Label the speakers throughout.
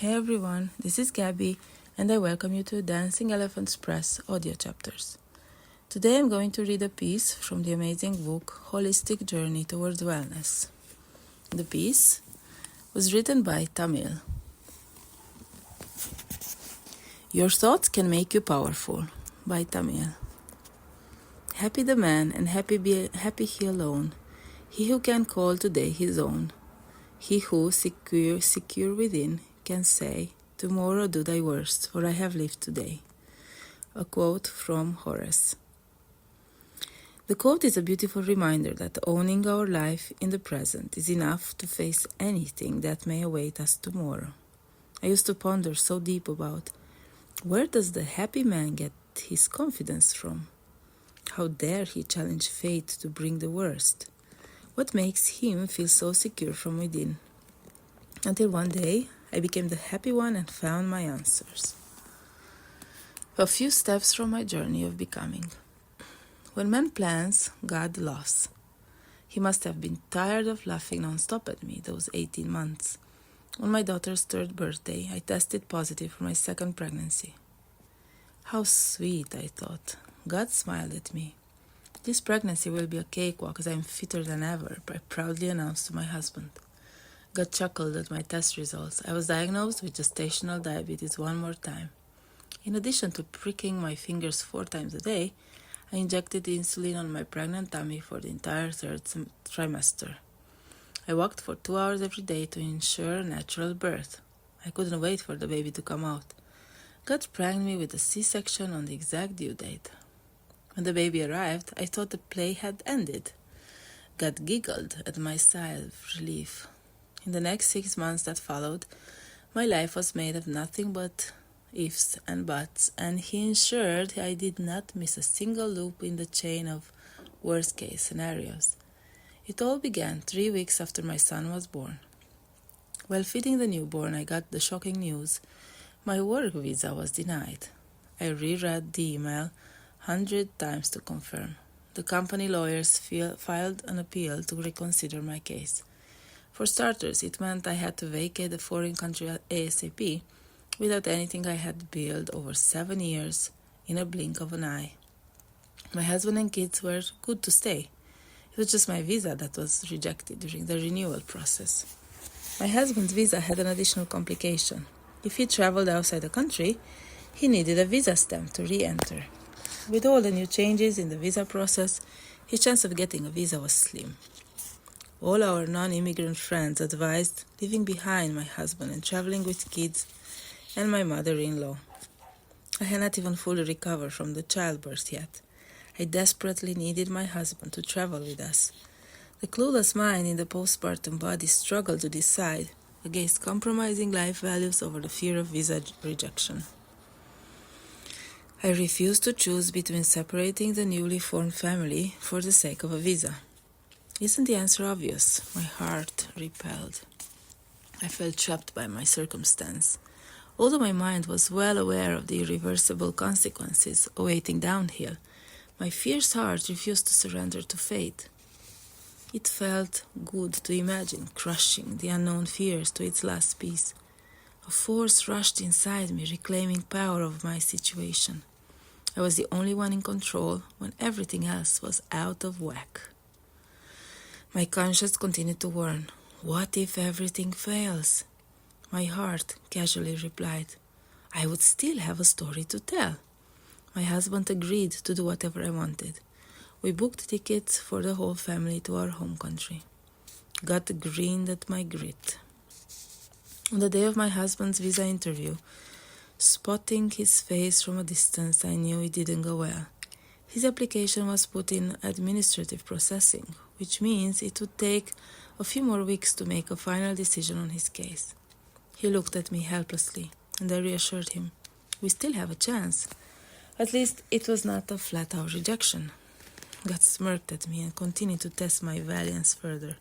Speaker 1: Hey everyone, this is Gabby, and I welcome you to Dancing Elephants Press audio chapters. Today I'm going to read a piece from the amazing book Holistic Journey Towards Wellness. The piece was written by Tamil. Your thoughts can make you powerful, by Tamil. Happy the man, and happy he alone, he who can call today his own, he who, secure within, can say, tomorrow do thy worst, for I have lived today. A quote from Horace. The quote is a beautiful reminder that owning our life in the present is enough to face anything that may await us tomorrow. I used to ponder so deep about, where does the happy man get his confidence from? How dare he challenge fate to bring the worst? What makes him feel so secure from within? Until one day, I became the happy one and found my answers. A few steps from my journey of becoming. When man plans, God laughs. He must have been tired of laughing non-stop at me those 18 months. On my daughter's third birthday, I tested positive for my second pregnancy. How sweet, I thought. God smiled at me. This pregnancy will be a cakewalk as I am fitter than ever, I proudly announced to my husband. God chuckled at my test results. I was diagnosed with gestational diabetes one more time. In addition to pricking my fingers 4 times a day, I injected insulin on my pregnant tummy for the entire third trimester. I walked for 2 hours every day to ensure natural birth. I couldn't wait for the baby to come out. God pranked me with a C-section on the exact due date. When the baby arrived, I thought the play had ended. God giggled at my sigh of relief. In the next 6 months that followed, my life was made of nothing but ifs and buts, and he ensured I did not miss a single loop in the chain of worst-case scenarios. It all began 3 weeks after my son was born. While feeding the newborn, I got the shocking news. My work visa was denied. I reread the email 100 times to confirm. The company lawyers filed an appeal to reconsider my case. For starters, it meant I had to vacate the foreign country ASAP without anything I had built over 7 years in a blink of an eye. My husband and kids were good to stay. It was just my visa that was rejected during the renewal process. My husband's visa had an additional complication. If he traveled outside the country, he needed a visa stamp to re-enter. With all the new changes in the visa process, his chance of getting a visa was slim. All our non-immigrant friends advised leaving behind my husband and traveling with kids and my mother-in-law. I had not even fully recovered from the childbirth yet. I desperately needed my husband to travel with us. The clueless mind in the postpartum body struggled to decide against compromising life values over the fear of visa rejection. I refused to choose between separating the newly formed family for the sake of a visa. Isn't the answer obvious? My heart repelled. I felt trapped by my circumstance. Although my mind was well aware of the irreversible consequences awaiting downhill, my fierce heart refused to surrender to fate. It felt good to imagine crushing the unknown fears to its last piece. A force rushed inside me, reclaiming power of my situation. I was the only one in control when everything else was out of whack. My conscience continued to warn, what if everything fails? My heart casually replied, I would still have a story to tell. My husband agreed to do whatever I wanted. We booked tickets for the whole family to our home country. God grinned at my grit. On the day of my husband's visa interview, spotting his face from a distance, I knew it didn't go well. His application was put in administrative processing, which means it would take a few more weeks to make a final decision on his case. He looked at me helplessly, and I reassured him, we still have a chance. At least it was not a flat-out rejection. God smirked at me and continued to test my valiance further.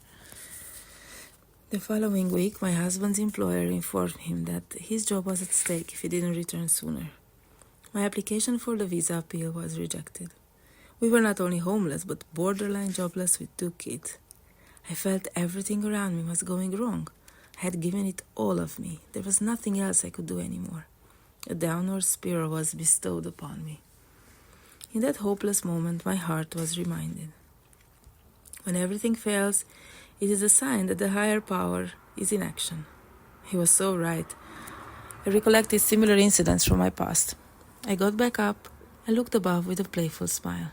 Speaker 1: The following week, my husband's employer informed him that his job was at stake if he didn't return sooner. My application for the visa appeal was rejected. We were not only homeless, but borderline jobless with 2 kids. I felt everything around me was going wrong. I had given it all of me. There was nothing else I could do anymore. A downward spiral was bestowed upon me. In that hopeless moment, my heart was reminded. When everything fails, it is a sign that the higher power is in action. He was so right. I recollected similar incidents from my past. I got back up and looked above with a playful smile.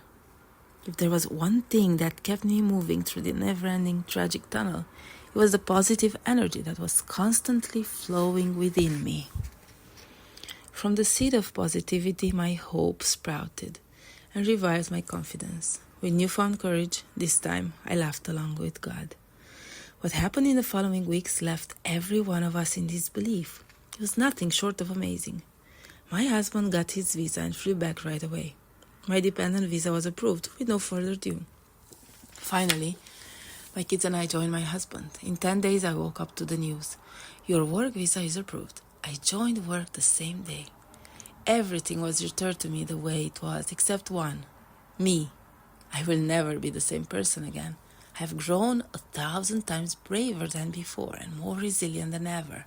Speaker 1: If there was one thing that kept me moving through the never-ending tragic tunnel, it was the positive energy that was constantly flowing within me. From the seed of positivity, my hope sprouted and revived my confidence. With newfound courage, this time I laughed along with God. What happened in the following weeks left every one of us in disbelief. It was nothing short of amazing. My husband got his visa and flew back right away. My dependent visa was approved with no further ado. Finally, my kids and I joined my husband. In 10 days, I woke up to the news. Your work visa is approved. I joined work the same day. Everything was returned to me the way it was, except one. Me. I will never be the same person again. I have grown 1,000 times braver than before and more resilient than ever.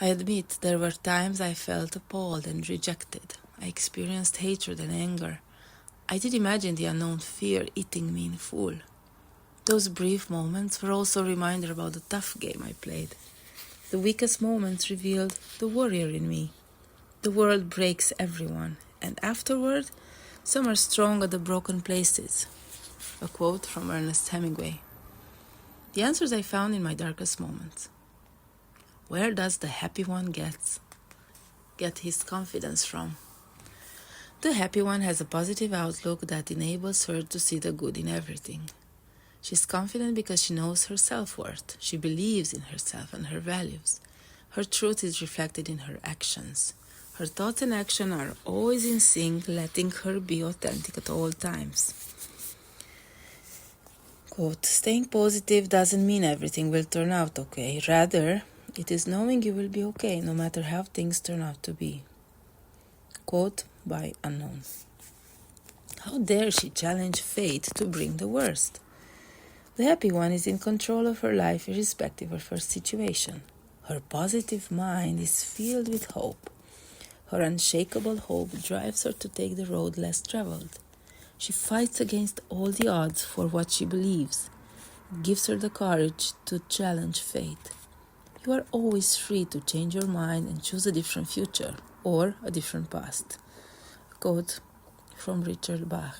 Speaker 1: I admit there were times I felt appalled and rejected. I experienced hatred and anger. I did imagine the unknown fear eating me in full. Those brief moments were also a reminder about the tough game I played. The weakest moments revealed the warrior in me. The world breaks everyone, and afterward, some are strong at the broken places. A quote from Ernest Hemingway. The answers I found in my darkest moments. Where does the happy one get his confidence from? The happy one has a positive outlook that enables her to see the good in everything. She's confident because she knows her self-worth. She believes in herself and her values. Her truth is reflected in her actions. Her thoughts and action are always in sync, letting her be authentic at all times. Quote, staying positive doesn't mean everything will turn out okay. Rather, it is knowing you will be okay no matter how things turn out to be. Quote by unknown. How dare she challenge fate to bring the worst? The happy one is in control of her life irrespective of her situation. Her positive mind is filled with hope. Her unshakable hope drives her to take the road less traveled. She fights against all the odds for what she believes. It gives her the courage to challenge fate. You are always free to change your mind and choose a different future or a different past. A quote from Richard Bach.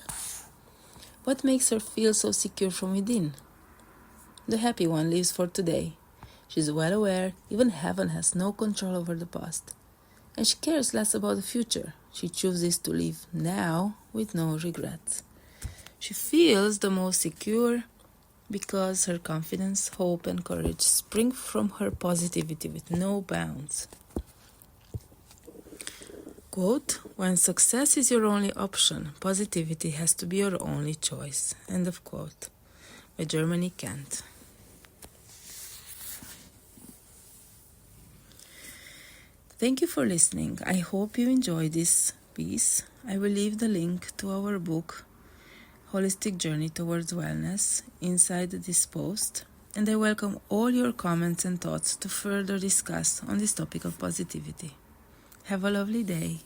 Speaker 1: What makes her feel so secure from within? The happy one lives for today. She is well aware even heaven has no control over the past. And she cares less about the future. She chooses to live now with no regrets. She feels the most secure because her confidence, hope, and courage spring from her positivity with no bounds. Quote, when success is your only option, positivity has to be your only choice. End of quote. By Germany Kent. Thank you for listening. I hope you enjoyed this piece. I will leave the link to our book, Holistic Journey Towards Wellness, inside this post, and I welcome all your comments and thoughts to further discuss on this topic of positivity. Have a lovely day.